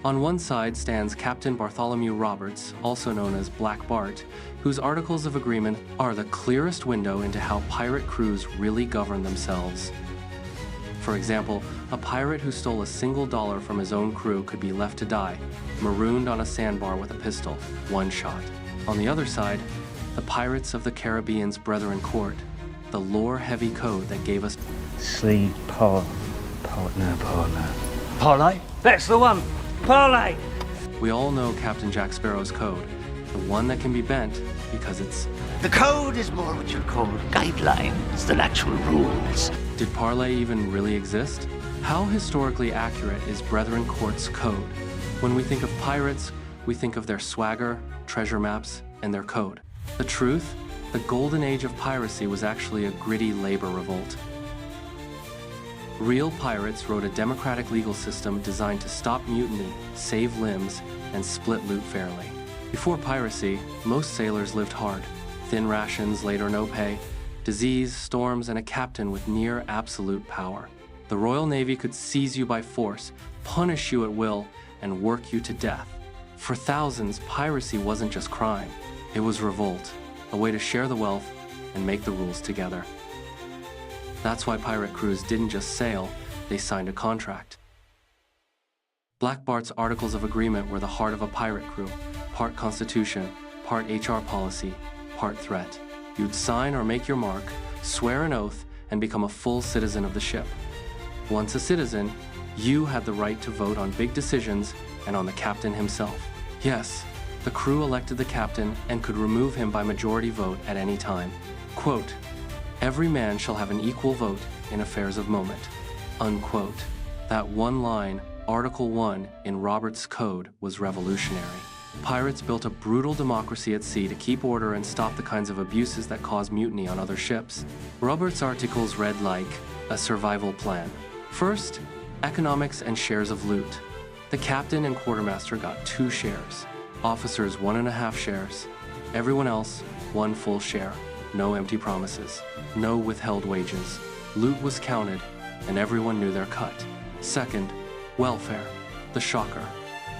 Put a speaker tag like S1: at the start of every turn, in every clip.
S1: On one side stands Captain Bartholomew Roberts, also known as Black Bart, whose Articles of Agreement are the clearest window into how pirate crews really govern themselves. For example, a pirate who stole a single dollar from his own crew could be left to die, marooned on a sandbar with a pistol, one shot. On the other side, the Pirates of the Caribbean's Brethren Court, the lore-heavy code that gave us
S2: partner. Parlay? That's the one! Parlay!
S1: We all know Captain Jack Sparrow's code, the one that can be bent because it's...
S3: The code is more what you'd call guidelines than actual rules.
S1: Did parlay even really exist? How historically accurate is Brethren Court's code? When we think of pirates, we think of their swagger, treasure maps, and their code. The truth? The golden age of piracy was actually a gritty labor revolt. Real pirates wrote a democratic legal system designed to stop mutiny, save limbs, and split loot fairly. Before piracy, most sailors lived hard. Thin rations, late or no pay, disease, storms, and a captain with near absolute power. The Royal Navy could seize you by force, punish you at will, and work you to death. For thousands, piracy wasn't just crime. It was revolt, a way to share the wealth and make the rules together. That's why pirate crews didn't just sail, they signed a contract. Black Bart's Articles of Agreement were the heart of a pirate crew, part constitution, part HR policy, part threat. You'd sign or make your mark, swear an oath, and become a full citizen of the ship. Once a citizen, you had the right to vote on big decisions and on the captain himself. Yes, the crew elected the captain and could remove him by majority vote at any time. Quote, "Every man shall have an equal vote in affairs of moment." Unquote. That one line, Article 1 in Roberts' Code, was revolutionary. Pirates built a brutal democracy at sea to keep order and stop the kinds of abuses that cause mutiny on other ships. Roberts' articles read like a survival plan. First, economics and shares of loot. The captain and quartermaster got 2 shares. Officers 1.5 shares. Everyone else, 1 full share. No empty promises. No withheld wages. Loot was counted, and everyone knew their cut. Second, welfare. The shocker.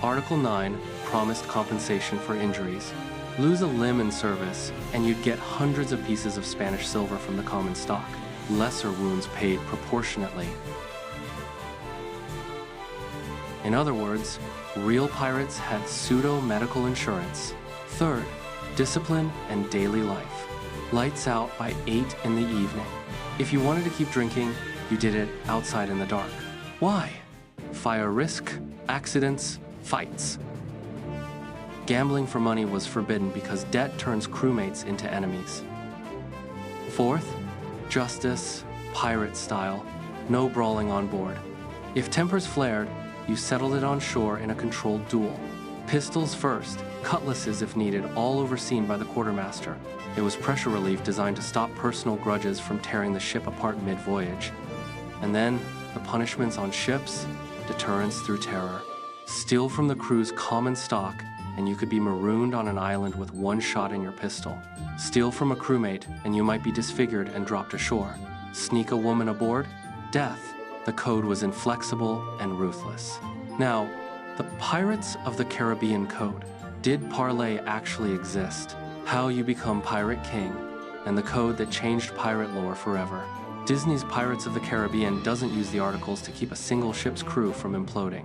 S1: Article 9 promised compensation for injuries. Lose a limb in service, and you'd get hundreds of pieces of Spanish silver from the common stock. Lesser wounds paid proportionately. In other words, real pirates had pseudo-medical insurance. Third, discipline and daily life. Lights out by 8 in the evening. If you wanted to keep drinking, you did it outside in the dark. Why? Fire risk, accidents, fights. Gambling for money was forbidden because debt turns crewmates into enemies. Fourth, justice, pirate style, no brawling on board. If tempers flared, you settled it on shore in a controlled duel. Pistols first, cutlasses if needed, all overseen by the quartermaster. It was pressure relief designed to stop personal grudges from tearing the ship apart mid-voyage. And then, the punishments on ships, deterrence through terror. Steal from the crew's common stock, and you could be marooned on an island with 1 shot in your pistol. Steal from a crewmate, and you might be disfigured and dropped ashore. Sneak a woman aboard? Death. The code was inflexible and ruthless. Now, the Pirates of the Caribbean Code. Did parlay actually exist? How you become Pirate King, and the code that changed pirate lore forever. Disney's Pirates of the Caribbean doesn't use the articles to keep a single ship's crew from imploding.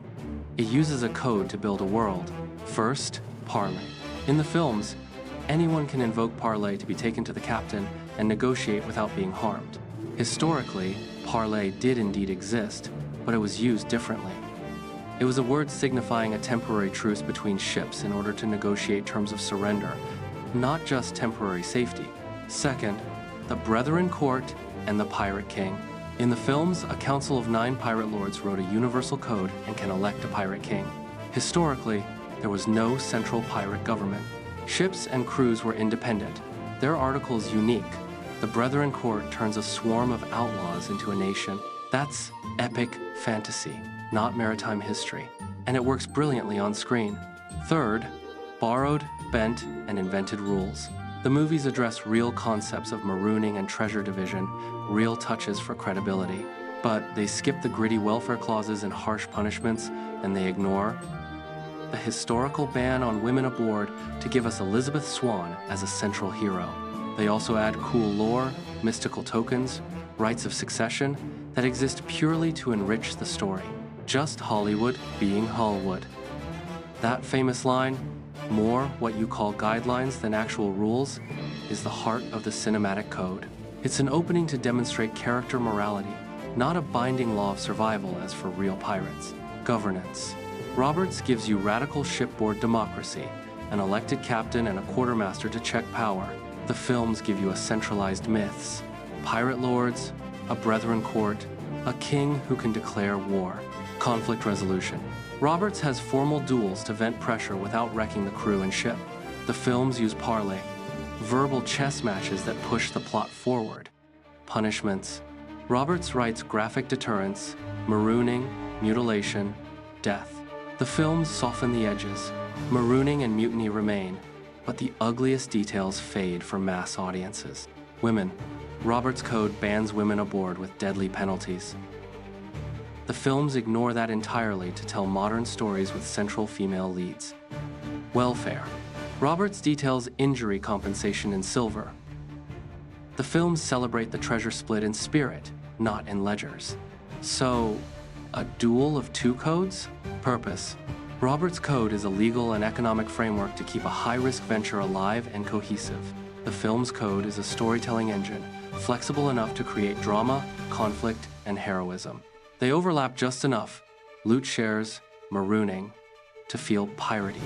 S1: It uses a code to build a world. First, parlay. In the films, anyone can invoke parlay to be taken to the captain and negotiate without being harmed. Historically, parlay did indeed exist, but it was used differently. It was a word signifying a temporary truce between ships in order to negotiate terms of surrender, not just temporary safety. Second, the Brethren Court and the Pirate King. In the films, a council of 9 pirate lords wrote a universal code and can elect a pirate king. Historically, there was no central pirate government. Ships and crews were independent. Their articles unique. The Brethren Court turns a swarm of outlaws into a nation. That's epic fantasy, not maritime history. And it works brilliantly on screen. Third, borrowed, bent, and invented rules. The movies address real concepts of marooning and treasure division, real touches for credibility. But they skip the gritty welfare clauses and harsh punishments, and they ignore the historical ban on women aboard to give us Elizabeth Swann as a central hero. They also add cool lore, mystical tokens, rites of succession that exist purely to enrich the story. Just Hollywood being Hollywood. That famous line, more what you call guidelines than actual rules, is the heart of the cinematic code. It's an opening to demonstrate character morality, not a binding law of survival as for real pirates. Governance. Roberts gives you radical shipboard democracy, an elected captain and a quartermaster to check power. The films give you a centralized myths, pirate lords, a brethren court, a king who can declare war. Conflict resolution. Roberts has formal duels to vent pressure without wrecking the crew and ship. The films use parley, verbal chess matches that push the plot forward. Punishments. Roberts writes graphic deterrence, marooning, mutilation, death. The films soften the edges. Marooning and mutiny remain, but the ugliest details fade for mass audiences. Women. Roberts' code bans women aboard with deadly penalties. The films ignore that entirely to tell modern stories with central female leads. Welfare. Roberts details injury compensation in silver. The films celebrate the treasure split in spirit, not in ledgers. So, a duel of two codes? Purpose. Roberts' code is a legal and economic framework to keep a high-risk venture alive and cohesive. The film's code is a storytelling engine, flexible enough to create drama, conflict, and heroism. They overlap just enough, loot shares, marooning, to feel piratey.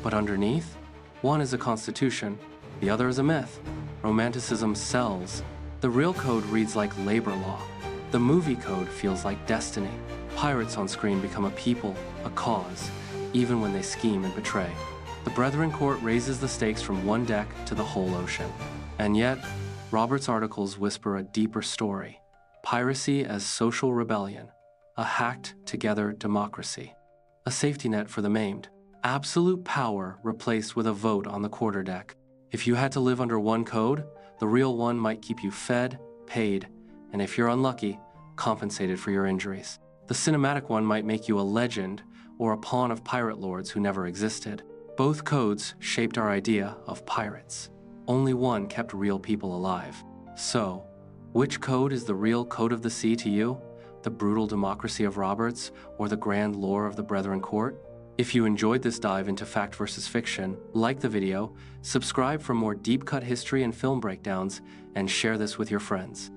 S1: But underneath, one is a constitution, the other is a myth. Romanticism sells. The real code reads like labor law. The movie code feels like destiny. Pirates on screen become a people, a cause, even when they scheme and betray. The Brethren Court raises the stakes from one deck to the whole ocean. And yet, Roberts' articles whisper a deeper story. Piracy as social rebellion, a hacked-together democracy, a safety net for the maimed, absolute power replaced with a vote on the quarterdeck. If you had to live under one code, the real one might keep you fed, paid, and if you're unlucky, compensated for your injuries. The cinematic one might make you a legend or a pawn of pirate lords who never existed. Both codes shaped our idea of pirates. Only one kept real people alive. So, which code is the real code of the sea to you? The brutal democracy of Roberts or the grand lore of the Brethren Court? If you enjoyed this dive into fact versus fiction, like the video, subscribe for more deep-cut history and film breakdowns, and share this with your friends.